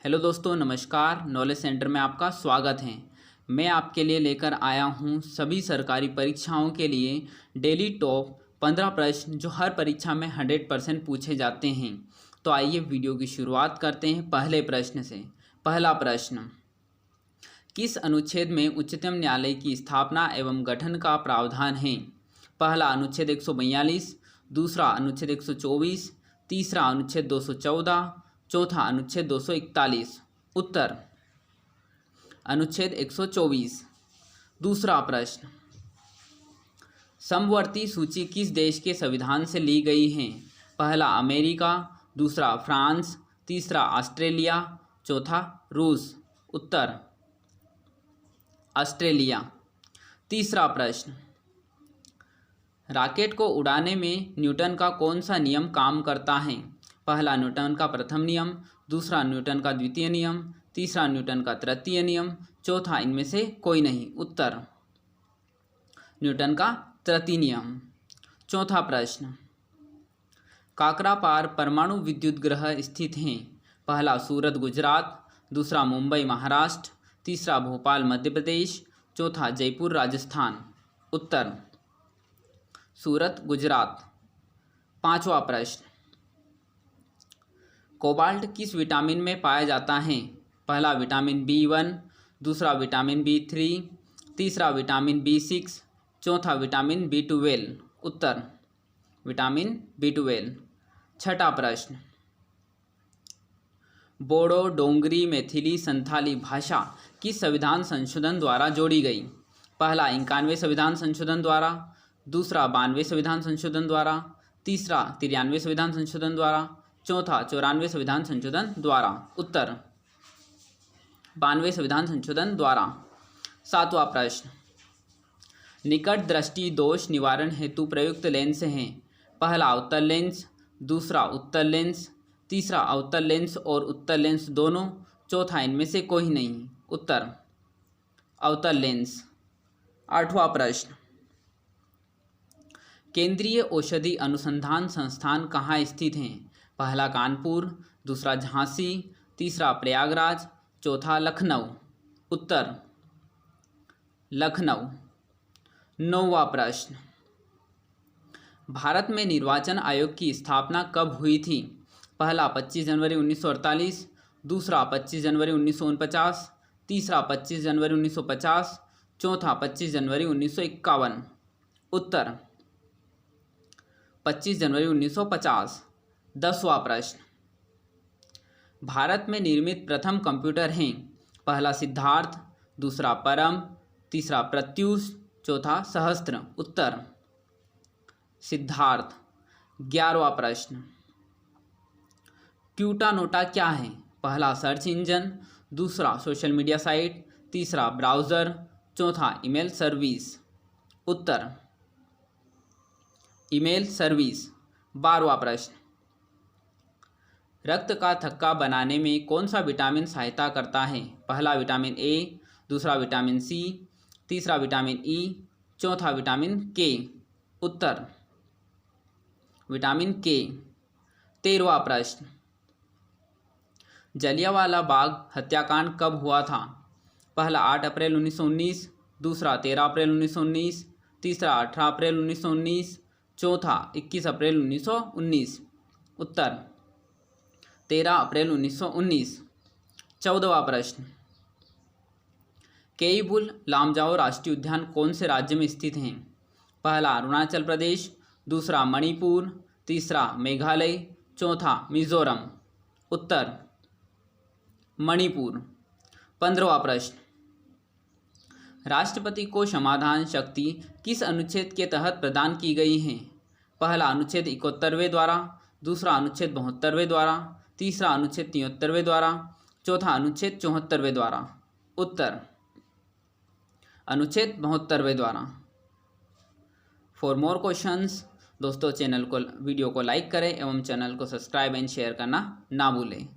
Hello दोस्तों, नमस्कार। Knowledge centre में आपका स्वागत है। मैं आपके लिए लेकर आया हूं सभी सरकारी परीक्षाओं के लिए डेली टॉप 15 प्रश्न जो हर परीक्षा में 100% पूछे जाते हैं। तो आइए वीडियो की शुरुआत करते हैं पहले प्रश्न से। पहला प्रश्न, किस अनुच्छेद में उच्चतम न्यायालय की स्थापना एवं गठन का प्रावधान है? पहला अनुच्छेद 142, दूसरा अनुच्छेद 124, तीसरा अनुच्छेद 214, चौथा अनुच्छेद 241। उत्तर अनुच्छेद 124। दूसरा प्रश्न, समवर्ती सूची किस देश के संविधान से ली गई है? पहला अमेरिका, दूसरा फ्रांस, तीसरा ऑस्ट्रेलिया, चौथा रूस। उत्तर ऑस्ट्रेलिया। तीसरा प्रश्न, रॉकेट को उड़ाने में न्यूटन का कौन सा नियम काम करता है? पहला न्यूटन का प्रथम नियम, दूसरा न्यूटन का द्वितीय नियम, तीसरा न्यूटन का तृतीय नियम, चौथा इनमें से कोई नहीं। उत्तर न्यूटन का तृतीय नियम। चौथा प्रश्न, काकरापार परमाणु विद्युत गृह स्थित हैं? पहला सूरत गुजरात, दूसरा मुंबई महाराष्ट्र, तीसरा भोपाल मध्य प्रदेश, चौथा जयपुर राजस्थान। उत्तर सूरत गुजरात। पांचवा प्रश्न, कोबाल्ट किस विटामिन में पाया जाता है? पहला विटामिन B1, दूसरा विटामिन B3, तीसरा विटामिन B6, चौथा विटामिन B12। उत्तर विटामिन B12। छठा प्रश्न, बोडो डोंगरी मैथिली संथाली भाषा किस संविधान संशोधन द्वारा जोड़ी गई? पहला 91 संविधान संशोधन द्वारा, दूसरा 92 संविधान संशोधन द्वारा, तीसरा 93 संविधान संशोधन द्वारा, चौथा 94 संविधान संशोधन द्वारा। उत्तर 92 संविधान संशोधन द्वारा। सातवां प्रश्न, निकट दृष्टि दोष निवारण हेतु प्रयुक्त लेंस हैं? पहला अवतल लेंस, दूसरा उत्तल लेंस, तीसरा अवतल लेंस और उत्तल लेंस दोनों, चौथा इनमें से कोई नहीं। उत्तर अवतल लेंस। आठवां प्रश्न, केंद्रीय औषधि अनुसंधान संस्थान कहाँ स्थित हैं? पहला कानपुर, दूसरा झांसी, तीसरा प्रयागराज, चौथा लखनऊ। उत्तर लखनऊ। नौवां प्रश्न, भारत में निर्वाचन आयोग की स्थापना कब हुई थी? पहला 25 जनवरी 1948, दूसरा 25 जनवरी 1949, तीसरा 25 जनवरी 1950, चौथा 25 जनवरी 1951। उत्तर 25 जनवरी 1950। 10वां प्रश्न, भारत में निर्मित प्रथम कंप्यूटर हैं? पहला सिद्धार्थ, दूसरा परम, तीसरा प्रत्यूष, चौथा सहस्त्र। उत्तर सिद्धार्थ। 11वां प्रश्न, ट्यूटा नोटा क्या है? पहला सर्च इंजन, दूसरा सोशल मीडिया साइट, तीसरा ब्राउज़र, चौथा ईमेल सर्विस। उत्तर ईमेल सर्विस। 12वां प्रश्न, रक्त का थक्का बनाने में कौन सा विटामिन सहायता करता है? पहला विटामिन ए, दूसरा विटामिन सी, तीसरा विटामिन ई, चौथा विटामिन के। उत्तर विटामिन के। 13वां प्रश्न, जलियांवाला बाग हत्याकांड कब हुआ था? पहला 8 अप्रैल 1919, दूसरा 13 अप्रैल 1919, तीसरा 18 अप्रैल 1919, चौथा 21 अप्रैल 1919। उत्तर 13 अप्रैल 1919। 14वां प्रश्न, केईबुल लामजाओ राष्ट्रीय उद्यान कौन से राज्य में स्थित हैं? पहला अरुणाचल प्रदेश, दूसरा मणिपुर, तीसरा मेघालय, चौथा मिजोरम। उत्तर मणिपुर। 15वां प्रश्न, राष्ट्रपति को समाधान शक्ति किस अनुच्छेद के तहत प्रदान की गई है? पहला अनुच्छेद 71वें द्वारा, दूसरा अनुच्छेद 72वें द्वारा, तीसरा अनुच्छेद 73वें द्वारा, चौथा अनुच्छेद 74वें द्वारा। उत्तर अनुच्छेद 72वें द्वारा। फॉर मोर क्वेश्चंस दोस्तों वीडियो को लाइक करें एवं चैनल को सब्सक्राइब एंड शेयर करना ना भूलें।